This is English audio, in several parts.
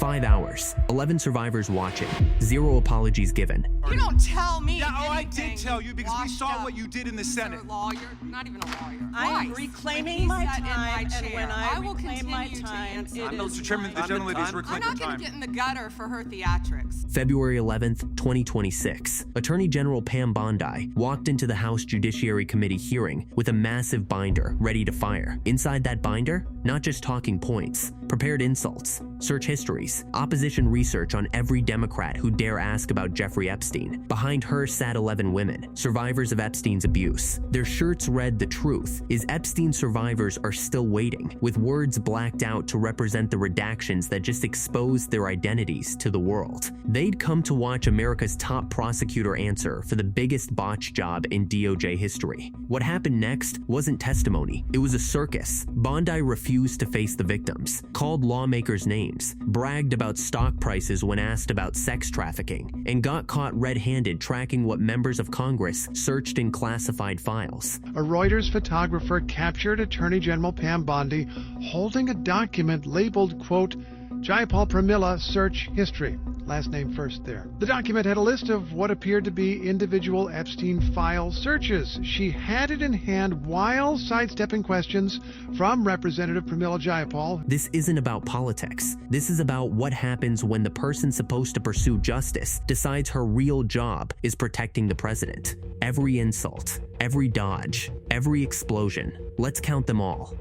5 hours, 11 survivors watching, 0 apologies given. You don't tell me. Yeah, oh, I anything. did tell you because we saw what you did in the Senate. You're a lawyer, not even a lawyer. I am Twice, reclaiming when he my sat in time, my and chair. when I will reclaim my continue to time, answer it this. Mr. Chairman, the gentleman is I'm reclaiming not going time. to get in the gutter for her theatrics. February 11th, 2026, Attorney General Pam Bondi walked into the House Judiciary Committee hearing with a massive binder ready to fire. Inside that binder, not just talking points, prepared insults, search histories, opposition research on every Democrat who dare ask about Jeffrey Epstein. Behind her sat 11 women, survivors of Epstein's abuse. Their shirts read, "The truth is Epstein survivors are still waiting," with words blacked out to represent the redactions that just exposed their identities to the world. They'd come to watch America's top prosecutor answer for the biggest botch job in DOJ history. What happened next wasn't testimony, it was a circus. Bondi refused to face the victims, called lawmakers names, bragged about stock prices when asked about sex trafficking, and got caught red-handed tracking what members of Congress searched in classified files. A Reuters photographer captured Attorney General Pam Bondi holding a document labeled, quote, Jayapal Pramila Search History. Last name first there. The document had a list of what appeared to be individual Epstein file searches. She had it in hand while sidestepping questions from Representative Pramila Jayapal. This isn't about politics. This is about what happens when the person supposed to pursue justice decides her real job is protecting the president. Every insult, every dodge, every explosion. Let's count them all.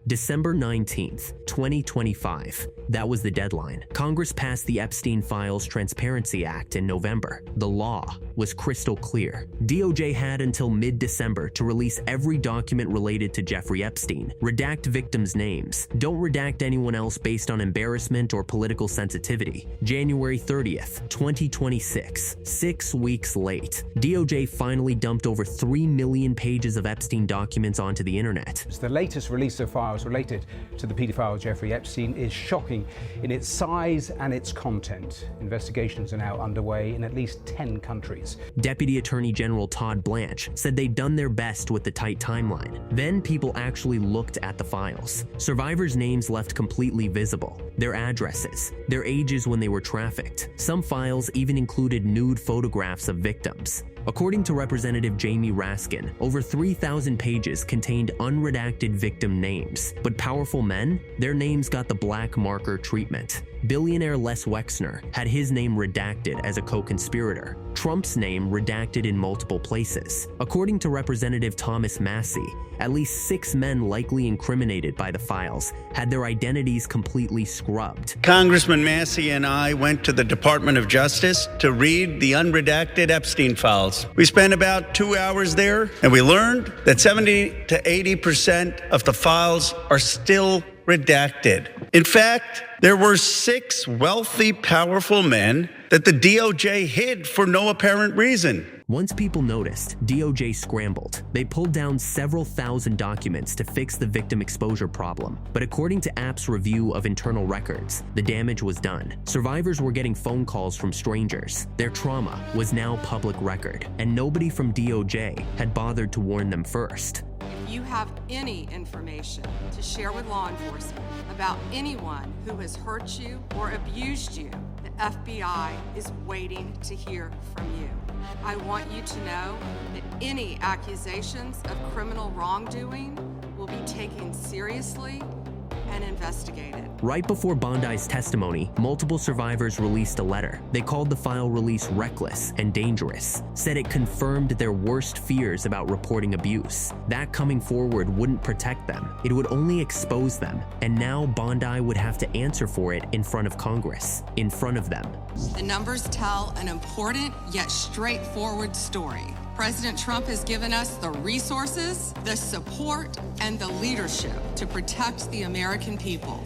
December 19th, 2025. That was the deadline. Congress passed the Epstein Files Transparency Act in November. The law was crystal clear. DOJ had until mid-December to release every document related to Jeffrey Epstein. Redact victims' names. Don't redact anyone else based on embarrassment or political sensitivity. January 30th, 2026. 6 weeks late. DOJ finally dumped over 3 million pages of Epstein documents onto the internet. The latest release of files related to the paedophile Jeffrey Epstein is shocking in its size and its content. Investigations are now underway in at least 10 countries. Deputy Attorney General Todd Blanche said they'd done their best with the tight timeline. Then people actually looked at the files. Survivors' names left completely visible, their addresses, their ages when they were trafficked. Some files even included nude photographs of victims. According to Representative Jamie Raskin, over 3,000 pages contained unredacted victim names. But powerful men, their names got the black marker treatment. Billionaire Les Wexner had his name redacted as a co-conspirator. Trump's name redacted in multiple places. According to Representative Thomas Massey, at least 6 men likely incriminated by the files had their identities completely scrubbed. Congressman Massey and I went to the Department of Justice to read the unredacted Epstein files. We spent about 2 hours there, and we learned that 70 to 80% of the files are still redacted. In fact, there were 6 wealthy, powerful men that the DOJ hid for no apparent reason. Once people noticed, DOJ scrambled. They pulled down several thousand documents to fix the victim exposure problem. But according to APP's review of internal records, the damage was done. Survivors were getting phone calls from strangers. Their trauma was now public record, and nobody from DOJ had bothered to warn them first. If you have any information to share with law enforcement about anyone who has hurt you or abused you, the FBI is waiting to hear from you. I want you to know that any accusations of criminal wrongdoing will be taken seriously and investigated. Right before Bondi's testimony, multiple survivors released a letter. They called the file release reckless and dangerous, said it confirmed their worst fears about reporting abuse. That coming forward wouldn't protect them. It would only expose them. And now Bondi would have to answer for it in front of Congress, in front of them. The numbers tell an important yet straightforward story. President Trump has given us the resources, the support, and the leadership to protect the American people.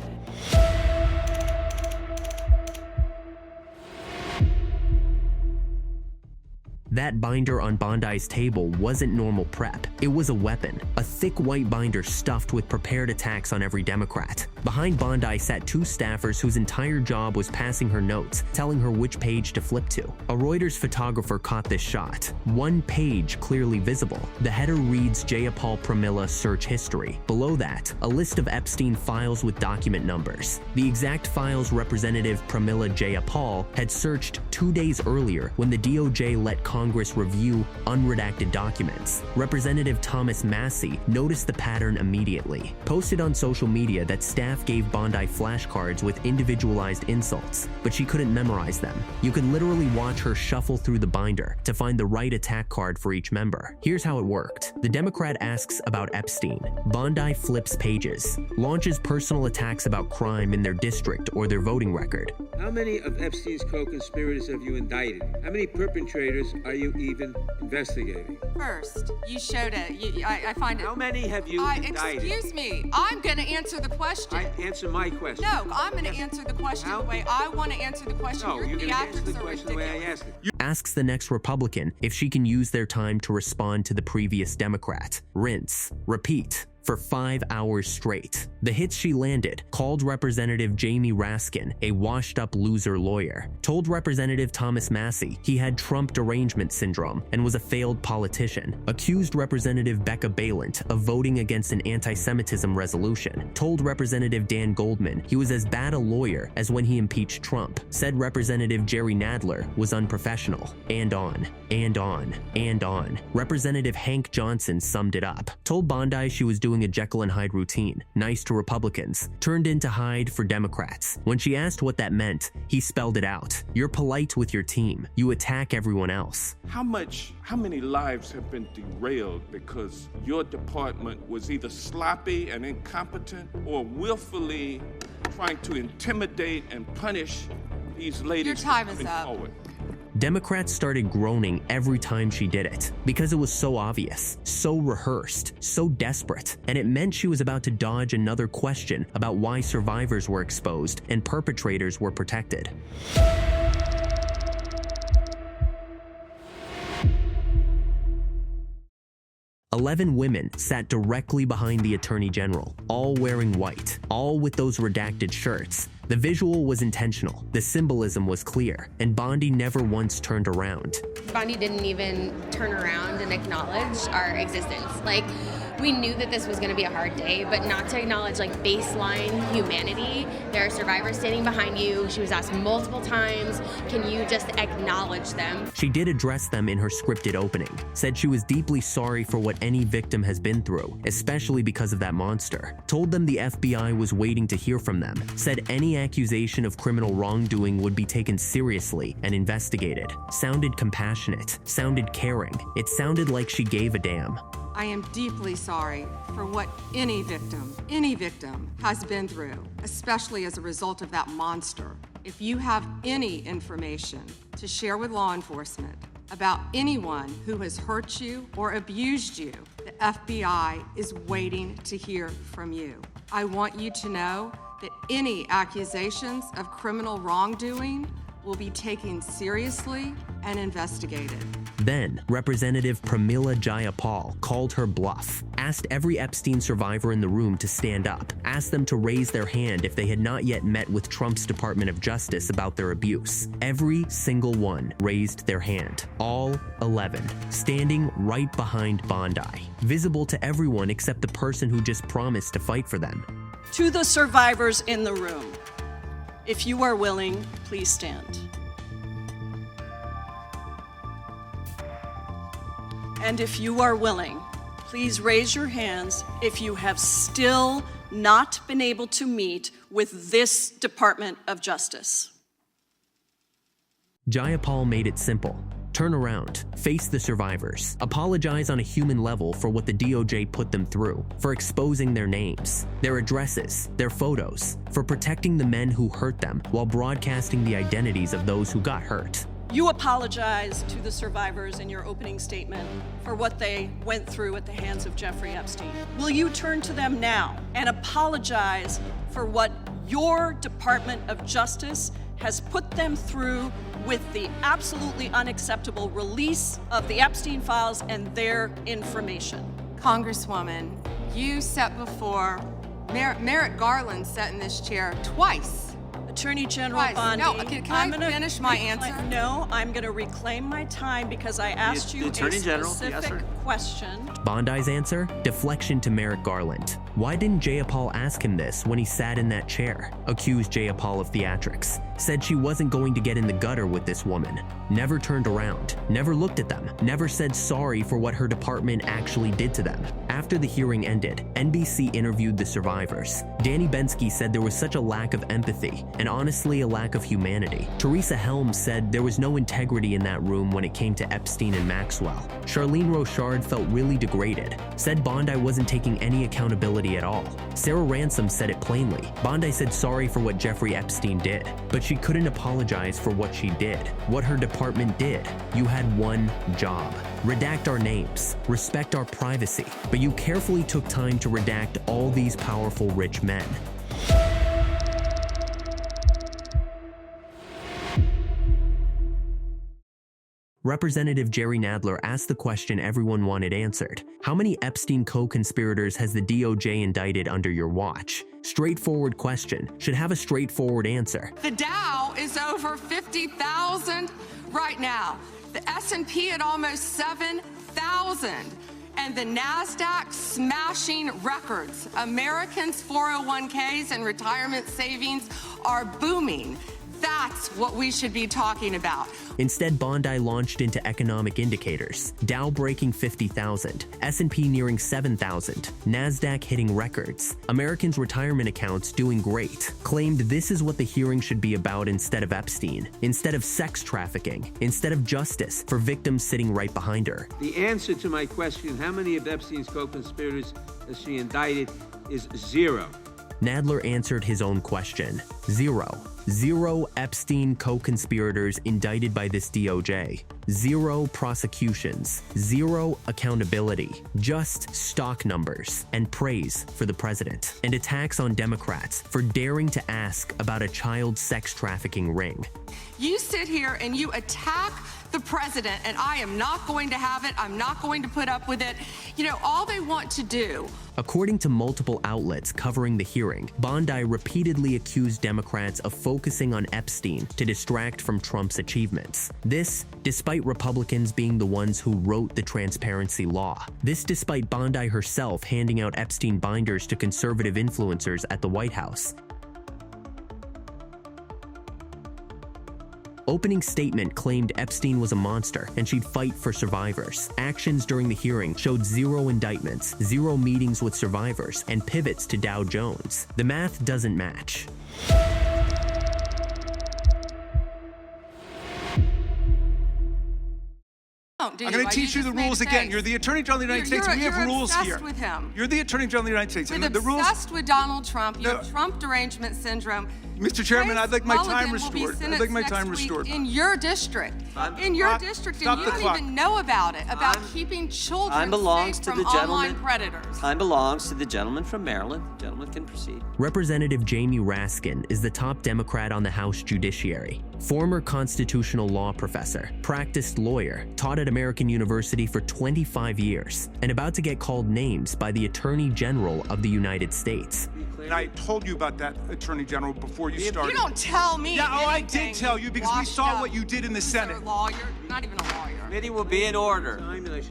That binder on Bondi's table wasn't normal prep. It was a weapon, a thick white binder stuffed with prepared attacks on every Democrat. Behind Bondi sat two staffers whose entire job was passing her notes, telling her which page to flip to. A Reuters photographer caught this shot. One page clearly visible. The header reads Jayapal Pramila search history. Below that, a list of Epstein files with document numbers. The exact files Representative Pramila Jayapal had searched 2 days earlier when the DOJ let Congress review unredacted documents. Representative Thomas Massie noticed the pattern immediately, posted on social media that staff gave Bondi flashcards with individualized insults, but she couldn't memorize them. You could literally watch her shuffle through the binder to find the right attack card for each member. Here's how it worked. The Democrat asks about Epstein. Bondi flips pages, launches personal attacks about crime in their district or their voting record. How many of Epstein's co-conspirators have you indicted? How many perpetrators are you even investigating? First, you showed it. I find it. How many have you indicted? Excuse me. I'm going to answer the question. Answer my question. No, I'm going to answer the question the way I want to answer the question. No, you're going to answer the theatrics are question the way I ridiculous. asked it. Asks the next Republican if she can use their time to respond to the previous Democrat. Rinse, repeat. For 5 hours straight. The hits she landed called Representative Jamie Raskin a washed-up loser lawyer, told Representative Thomas Massie he had Trump derangement syndrome and was a failed politician, accused Representative Becca Balint of voting against an anti-Semitism resolution, told Representative Dan Goldman he was as bad a lawyer as when he impeached Trump, said Representative Jerry Nadler was unprofessional, and on, and on, and on. Representative Hank Johnson summed it up, told Bondi she was doing a Jekyll and Hyde routine, nice to Republicans, turned into Hyde for Democrats. When she asked what that meant, he spelled it out. You're polite with your team. You attack everyone else. How many lives have been derailed because your department was either sloppy and incompetent or willfully trying to intimidate and punish these ladies? Your time is coming up. forward? Democrats started groaning every time she did it because it was so obvious, so rehearsed, so desperate, and it meant she was about to dodge another question about why survivors were exposed and perpetrators were protected. "11 women sat directly behind the Attorney General, all wearing white, all with those redacted shirts. The visual was intentional, the symbolism was clear, and Bondi never once turned around. Bondi didn't even turn around and acknowledge our existence. We knew that this was going to be a hard day, but not to acknowledge baseline humanity. There are survivors standing behind you. She was asked multiple times, can you just acknowledge them? She did address them in her scripted opening, said she was deeply sorry for what any victim has been through, especially because of that monster, told them the FBI was waiting to hear from them, said any accusation of criminal wrongdoing would be taken seriously and investigated, sounded compassionate, sounded caring. It sounded like she gave a damn. I am deeply sorry for what any victim has been through, especially as a result of that monster. If you have any information to share with law enforcement about anyone who has hurt you or abused you, the FBI is waiting to hear from you. I want you to know that any accusations of criminal wrongdoing will be taken seriously and investigated. Then, Representative Pramila Jayapal called her bluff, asked every Epstein survivor in the room to stand up, asked them to raise their hand if they had not yet met with Trump's Department of Justice about their abuse. Every single one raised their hand, all 11, standing right behind Bondi, visible to everyone except the person who just promised to fight for them. To the survivors in the room, if you are willing, please stand. And if you are willing, please raise your hands if you have still not been able to meet with this Department of Justice. Jayapal made it simple. Turn around, face the survivors, apologize on a human level for what the DOJ put them through, for exposing their names, their addresses, their photos, for protecting the men who hurt them while broadcasting the identities of those who got hurt. You apologize to the survivors in your opening statement for what they went through at the hands of Jeffrey Epstein. Will you turn to them now and apologize for what your Department of Justice has put them through with the absolutely unacceptable release of the Epstein files and their information. Congresswoman, you sat before, Merrick Garland sat in this chair twice. Attorney General Bondi, No, can I finish my answer? No, I'm going to reclaim my time because I asked you a specific question. Bondi's answer? Deflection to Merrick Garland. Why didn't Jayapal ask him this when he sat in that chair? Accused Jayapal of theatrics. Said she wasn't going to get in the gutter with this woman. Never turned around. Never looked at them. Never said sorry for what her department actually did to them. After the hearing ended, NBC interviewed the survivors. Danny Bensky said there was such a lack of empathy and honestly a lack of humanity. Teresa Helms said there was no integrity in that room when it came to Epstein and Maxwell. Charlene Rochard felt really degraded. Said Bondi wasn't taking any accountability at all. Sarah Ransom said it plainly. Bondi said sorry for what Jeffrey Epstein did, but she couldn't apologize for what she did, what her department did. You had one job. Redact our names, respect our privacy, but you carefully took time to redact all these powerful rich men. Representative Jerry Nadler asked the question everyone wanted answered. How many Epstein co-conspirators has the DOJ indicted under your watch? Straightforward question. Should have a straightforward answer. The Dow is over 50,000 right now. The S&P at almost 7,000. And the NASDAQ smashing records. Americans' 401ks and retirement savings are booming. That's what we should be talking about. Instead, Bondi launched into economic indicators. Dow breaking 50,000, S&P nearing 7,000, NASDAQ hitting records, Americans' retirement accounts doing great. Claimed this is what the hearing should be about instead of Epstein, instead of sex trafficking, instead of justice for victims sitting right behind her. The answer to my question, how many of Epstein's co-conspirators has she indicted, is zero. Nadler answered his own question. Zero. Zero Epstein co-conspirators indicted by this DOJ. Zero prosecutions. Zero accountability. Just stock numbers and praise for the president. And attacks on Democrats for daring to ask about a child sex trafficking ring. You sit here and you attack the president, and I am not going to have it. I'm not going to put up with it. You know, all they want to do. According to multiple outlets covering the hearing, Bondi repeatedly accused Democrats of focusing on Epstein to distract from Trump's achievements. This, despite Republicans being the ones who wrote the transparency law. This despite Bondi herself handing out Epstein binders to conservative influencers at the White House. Opening statement claimed Epstein was a monster and she'd fight for survivors. Actions during the hearing showed zero indictments, zero meetings with survivors, and pivots to Dow Jones. The math doesn't match. I'm going to teach you the rules again. You're the Attorney General of the United States. We have rules here. With him. You're the Attorney General of the United States. You're obsessed with Donald Trump. You have Trump derangement syndrome. Mr. Chairman, I'd like my time restored. I'd like my time restored. In your district. In your district, and you don't even know about it, about keeping children safe from online predators. Time belongs to the gentleman from Maryland. The gentleman can proceed. Representative Jamie Raskin is the top Democrat on the House Judiciary. Former constitutional law professor, practiced lawyer, taught at American University for 25 years, and about to get called names by the Attorney General of the United States. And I told you about that, Attorney General, before you started. You don't tell me. Yeah, I did tell you because we saw what you did in the Senate. You're a lawyer, not even a lawyer. Committee will be in order.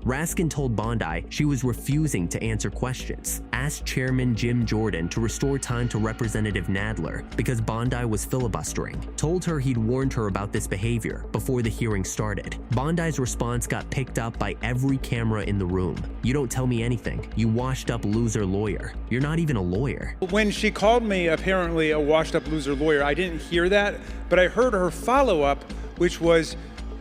Raskin told Bondi she was refusing to answer questions, asked Chairman Jim Jordan to restore time to Representative Nadler because Bondi was filibustering, told her he'd warned her about this behavior before the hearing started. Bondi's response got picked up by every camera in the room. You don't tell me anything, you washed up loser lawyer. You're not even a lawyer. When she called me apparently a washed up loser lawyer, I didn't hear that, but I heard her follow-up, which was,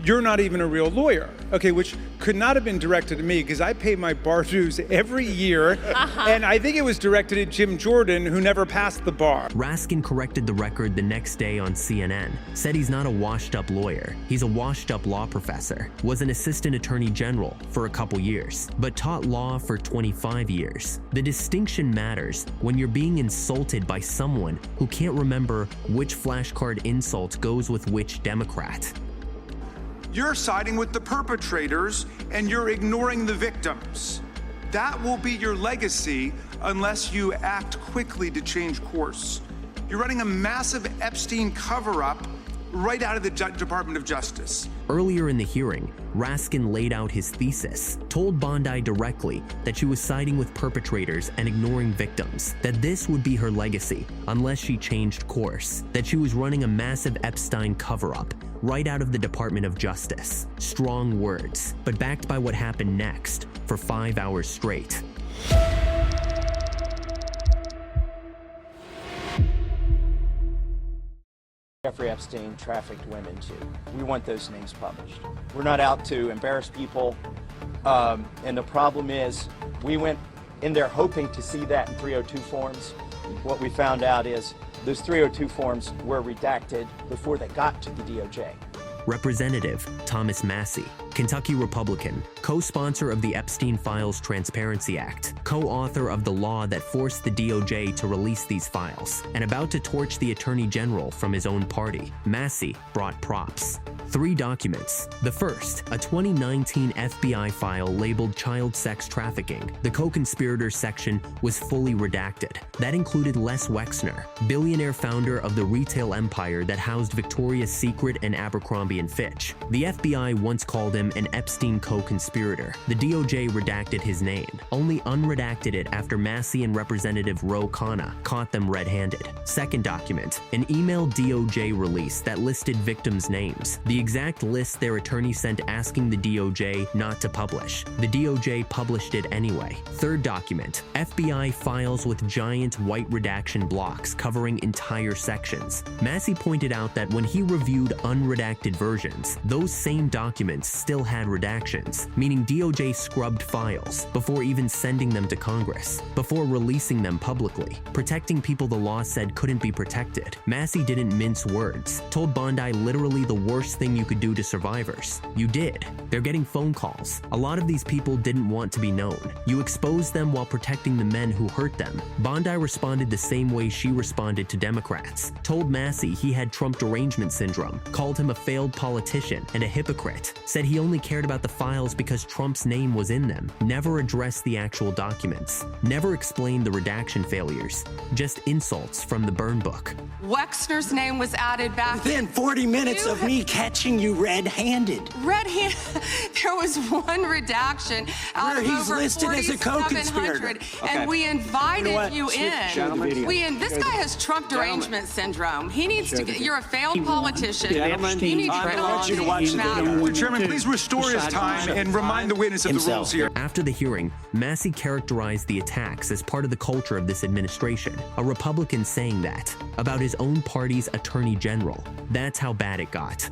you're not even a real lawyer. Okay, which could not have been directed at me because I pay my bar dues every year. And I think it was directed at Jim Jordan, who never passed the bar. Raskin corrected the record the next day on CNN, said he's not a washed-up lawyer. He's a washed-up law professor, was an assistant attorney general for a couple years, but taught law for 25 years. The distinction matters when you're being insulted by someone who can't remember which flashcard insult goes with which Democrat. You're siding with the perpetrators and you're ignoring the victims. That will be your legacy unless you act quickly to change course. You're running a massive Epstein cover-up right out of the Department of Justice. Earlier in the hearing, Raskin laid out his thesis, told Bondi directly that she was siding with perpetrators and ignoring victims, that this would be her legacy unless she changed course, that she was running a massive Epstein cover-up right out of the Department of Justice. Strong words, but backed by what happened next for 5 hours straight. Jeffrey Epstein trafficked women too. We want those names published. We're not out to embarrass people. And the problem is, we went in there hoping to see that in 302 forms. What we found out is those 302 forms were redacted before they got to the DOJ. Representative Thomas Massie, Kentucky Republican, co-sponsor of the Epstein Files Transparency Act, co-author of the law that forced the DOJ to release these files, and about to torch the Attorney General from his own party, Massie brought props. 3 documents. The first, a 2019 FBI file labeled child sex trafficking. The co-conspirators section was fully redacted. That included Les Wexner, billionaire founder of the retail empire that housed Victoria's Secret and Abercrombie & Fitch. The FBI once called him an Epstein co-conspirator. The DOJ redacted his name, only unredacted it after Massie and Representative Ro Khanna caught them red-handed. Second document, an email DOJ release that listed victims' names. The exact list their attorney sent asking the DOJ not to publish. The DOJ published it anyway. Third document, FBI files with giant white redaction blocks covering entire sections. Massie pointed out that when he reviewed unredacted versions, those same documents still had redactions, meaning DOJ scrubbed files before even sending them to Congress, before releasing them publicly, protecting people the law said couldn't be protected. Massie didn't mince words, told Bondi literally the worst thing you could do to survivors. You did. They're getting phone calls. A lot of these people didn't want to be known. You exposed them while protecting the men who hurt them. Bondi responded the same way she responded to Democrats, told Massie he had Trump derangement syndrome, called him a failed politician and a hypocrite, said he only cared about the files because Trump's name was in them, never addressed the actual documents, never explained the redaction failures, just insults from the burn book. Wexner's name was added back. Within 40 minutes of me catching you red-handed. Red-handed? There was one redaction out of he's over listed as a co-conspirator. And we invited you in. This guy has Trump derangement syndrome. He needs to get, you're a failed politician. You need to get on these matters. Chairman, please restore his time and remind the witness of the rules here. After the hearing, Massie characterized the attacks as part of the culture of this administration, a Republican saying that about his own party's attorney general. That's how bad it got.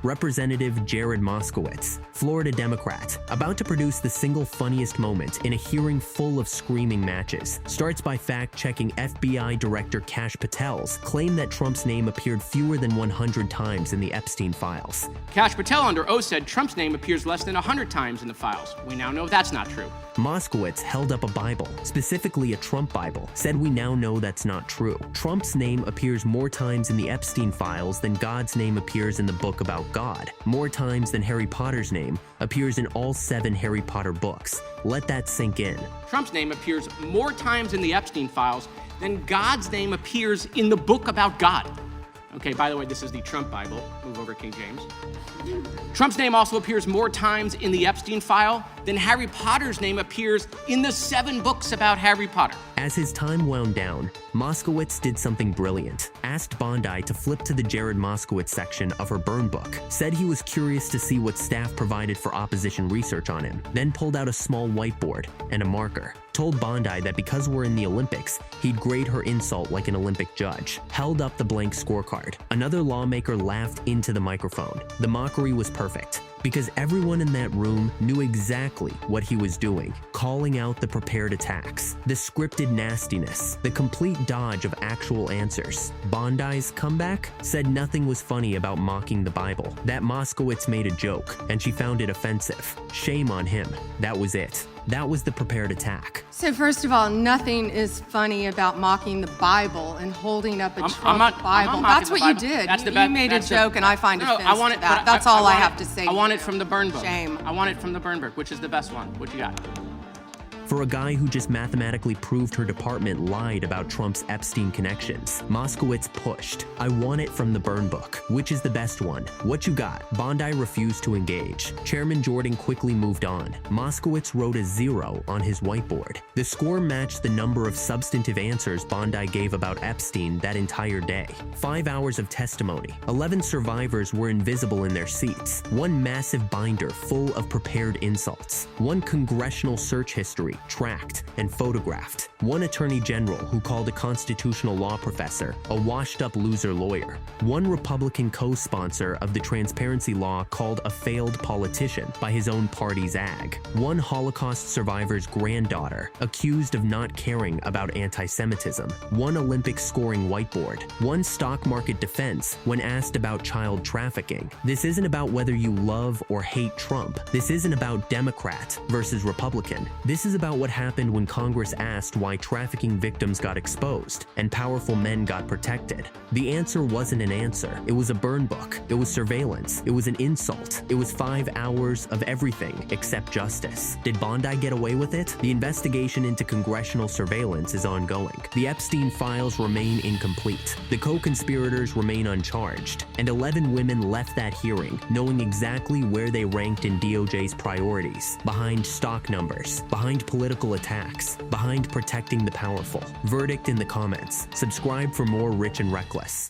Representative Jared Moskowitz, Florida Democrat, about to produce the single funniest moment in a hearing full of screaming matches, starts by fact-checking FBI Director Kash Patel's claim that Trump's name appeared fewer than 100 times in the Epstein files. Kash Patel under oath said Trump's name appears less than 100 times in the files. We now know that's not true. Moskowitz held up a Bible, specifically a Trump Bible, said we now know that's not true. Trump's name appears more times in the Epstein files than God's name appears in the book about God, more times than Harry Potter's name appears in all 7 Harry Potter books. Let that sink in. Trump's name appears more times in the Epstein files than God's name appears in the book about God. Okay, by the way, this is the Trump Bible. Move over, King James. Trump's name also appears more times in the Epstein file than Harry Potter's name appears in the 7 books about Harry Potter. As his time wound down, Moskowitz did something brilliant. Asked Bondi to flip to the Jared Moskowitz section of her burn book. Said he was curious to see what staff provided for opposition research on him. Then pulled out a small whiteboard and a marker. told Bondi that because we're in the Olympics, he'd grade her insult like an Olympic judge, held up the blank scorecard. Another lawmaker laughed into the microphone. The mockery was perfect, because everyone in that room knew exactly what he was doing, calling out the prepared attacks, the scripted nastiness, the complete dodge of actual answers. Bondi's comeback said nothing was funny about mocking the Bible, that Moskowitz made a joke, and she found it offensive. Shame on him. That was it. That was the prepared attack. So first of all, nothing is funny about mocking the Bible and holding up a Trump Bible. That's what you did. You made a joke, and I find offense to that. That's all I have to say. I want it from the Burn Book. Shame. I want it from the Burn Book, which is the best one. What you got? For a guy who just mathematically proved her department lied about Trump's Epstein connections, Moskowitz pushed. I want it from the Burn Book. Which is the best one? What you got? Bondi refused to engage. Chairman Jordan quickly moved on. Moskowitz wrote a 0 on his whiteboard. The score matched the number of substantive answers Bondi gave about Epstein that entire day. 5 hours of testimony. 11 survivors were invisible in their seats. One massive binder full of prepared insults. One congressional search history tracked and photographed. One attorney general who called a constitutional law professor a washed-up loser lawyer. One Republican co-sponsor of the transparency law called a failed politician by his own party's ag. One Holocaust survivor's granddaughter accused of not caring about anti-Semitism. One Olympic scoring whiteboard. One stock market defense when asked about child trafficking. This isn't about whether you love or hate Trump. This isn't about Democrat versus Republican. This is about what happened when Congress asked why trafficking victims got exposed and powerful men got protected. The answer wasn't an answer. It was a burn book. It was surveillance. It was an insult. It was 5 hours of everything except justice. Did Bondi get away with it? The investigation into congressional surveillance is ongoing. The Epstein files remain incomplete. The co-conspirators remain uncharged. And 11 women left that hearing knowing exactly where they ranked in DOJ's priorities. Behind stock numbers, behind political attacks, behind protecting the powerful. Verdict in the comments. Subscribe for more Rich and Reckless.